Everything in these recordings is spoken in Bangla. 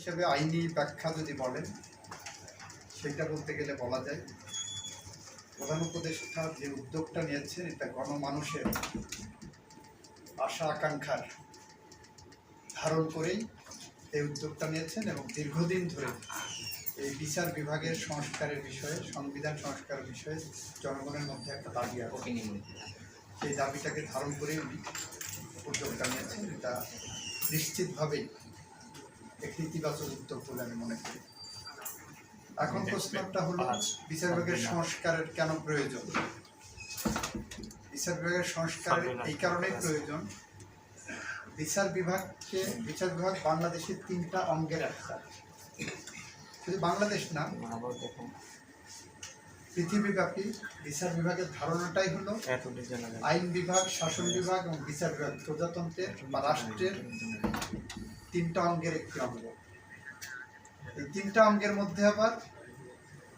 হিসেবে আইনি ব্যাখ্যা যদি বলেন, সেটা বলতে গেলে বলা যায় প্রধান উপদেষ্টা যে উদ্যোগটা নিয়েছেন এটা গণমানুষের আশা আকাঙ্ক্ষার ধারণ করেই এই উদ্যোগটা নিয়েছেন এবং দীর্ঘদিন ধরে এই বিচার বিভাগের সংস্কারের বিষয়ে, সংবিধান সংস্কারের বিষয়ে জনগণের মধ্যে একটা দাবি আছে। সেই দাবিটাকে ধারণ করেই উনি উদ্যোগটা নিয়েছেন। এটা নিশ্চিতভাবেই একটি ইতিবাচক উদ্যোগ বলে আমি মনে করি। এখন প্রশ্নটা হলো বিচার বিভাগের সংস্কারের কেন প্রয়োজন? বিচার বিভাগের সংস্কারের এই কারণেই প্রয়োজন, বিচার বিভাগ বাংলাদেশের 3টা অঙ্গের একটা। শুধু বাংলাদেশ না, পৃথিবীব্যাপী বিচার বিভাগের ধারণাটাই হলো আইন বিভাগ, শাসন বিভাগ এবং বিচার বিভাগ প্রজাতন্ত্রের বা রাষ্ট্রের 3টা অঙ্গের একটি অঙ্গ। এই 3টা অঙ্গের মধ্যে আবার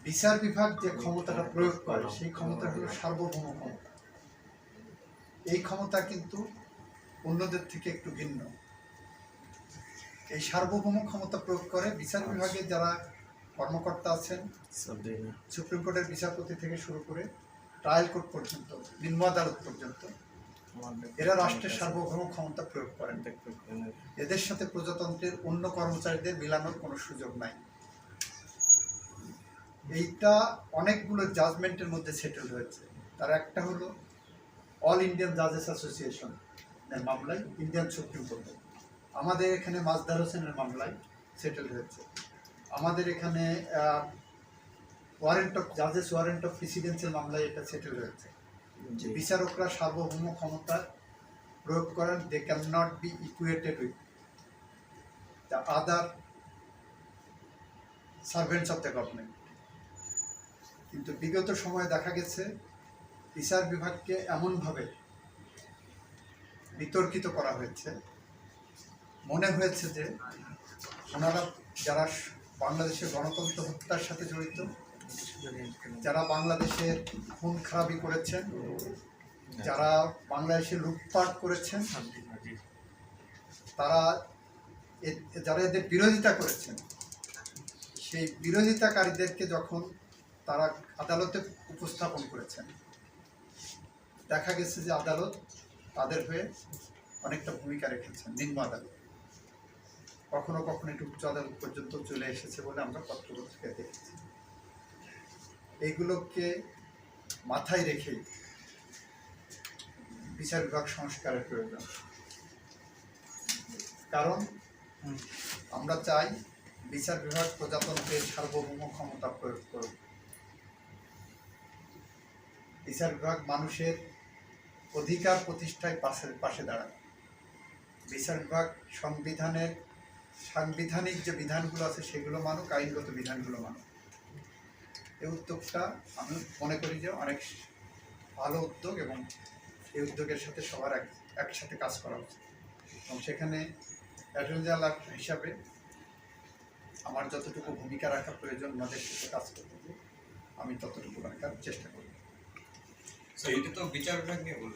বিচার বিভাগ যে ক্ষমতাটা প্রয়োগ করে সেই ক্ষমতা হলো সার্বভৌম ক্ষমতা। এই ক্ষমতা কিন্তু অন্যদের থেকে একটু ভিন্ন। এই সার্বভৌম ক্ষমতা প্রয়োগ করে বিচার বিভাগের যারা কর্মকর্তা আছেন, সুপ্রিম কোর্টের বিচারপতি থেকে শুরু করে ট্রায়াল কোর্ট পর্যন্ত, নিম্ন আদালত পর্যন্ত, এরা রাষ্ট্রের সার্বভৌম ক্ষমতা প্রয়োগ করেন। এদের সাথে প্রজাতন্ত্রের অন্য কর্মচারীদের মিলানোর কোনো সুযোগ নাই। এইটা অনেকগুলো জাজমেন্টের মধ্যে সেটেল হয়েছে। তার একটা হলো অল ইন্ডিয়ান জাজেস অ্যাসোসিয়েশন এর মামলায় ইন্ডিয়ান সুপ্রিম কোর্টে, আমাদের এখানে মাজদার হোসেনের মামলায় সেটেল হয়েছে, আমাদের এখানে ওয়ারেন্ট অফ প্রেসিডেন্সিয়াল মামলায় এটা সেটেল হয়েছে। বিচারকরা সার্বভৌম ক্ষমতা প্রয়োগ করেন, they can not be equated with the other servants of the government. কিন্তু বিগত সময়ে দেখা গেছে বিচার বিভাগকে এমনভাবে বিতর্কিত করা হয়েছে, মনে হয়েছে যে ওনারা যারা বাংলাদেশের গণতন্ত্র হত্যার সাথে জড়িত, যারা বাংলাদেশের খুন খারাপি করেছেন, যারা বাংলাদেশের লুটপাট করেছেন, যারা এদের বিরোধিতা করেছেন, সেই বিরোধিতাকারীদেরকে যখন তারা আদালতে উপস্থাপন করেছেন, দেখা গেছে যে আদালত তাদের হয়ে অনেকটা ভূমিকা রেখেছেন। নিম্ন আদালত, কখনো কখনো একটু উচ্চ আদালত পর্যন্ত চলে এসেছে বলে আমরা পত্রপত্রিকায় দেখেছি। এইগুলোকে মাথায় রেখেই বিচার বিভাগ সংস্কারের প্রয়োজন। কারণ আমরা চাই বিচার বিভাগ প্রজাতন্ত্রের সার্বভৌম ক্ষমতা প্রয়োগ করুক। বিচার বিভাগ মানুষের অধিকার প্রতিষ্ঠায় পাশে দাঁড়ায়। বিচার বিভাগ সাংবিধানিক যে বিধানগুলো আছে সেগুলো মানুক, আইনগত বিধানগুলো মানুক। এই উদ্যোগটা আমি মনে করি যে অনেক ভালো উদ্যোগ এবং এই উদ্যোগের সাথে সবার একসাথে কাজ করা উচিত। এবং সেখানে অ্যাটর্নি জেনারেল হিসাবে আমার যতটুকু ভূমিকা রাখা প্রয়োজন ওনাদের সাথে কাজ করতে, আমি ততটুকু রাখার চেষ্টা করি। এটা তো বিচার বিভাগ নিয়ে বলবো।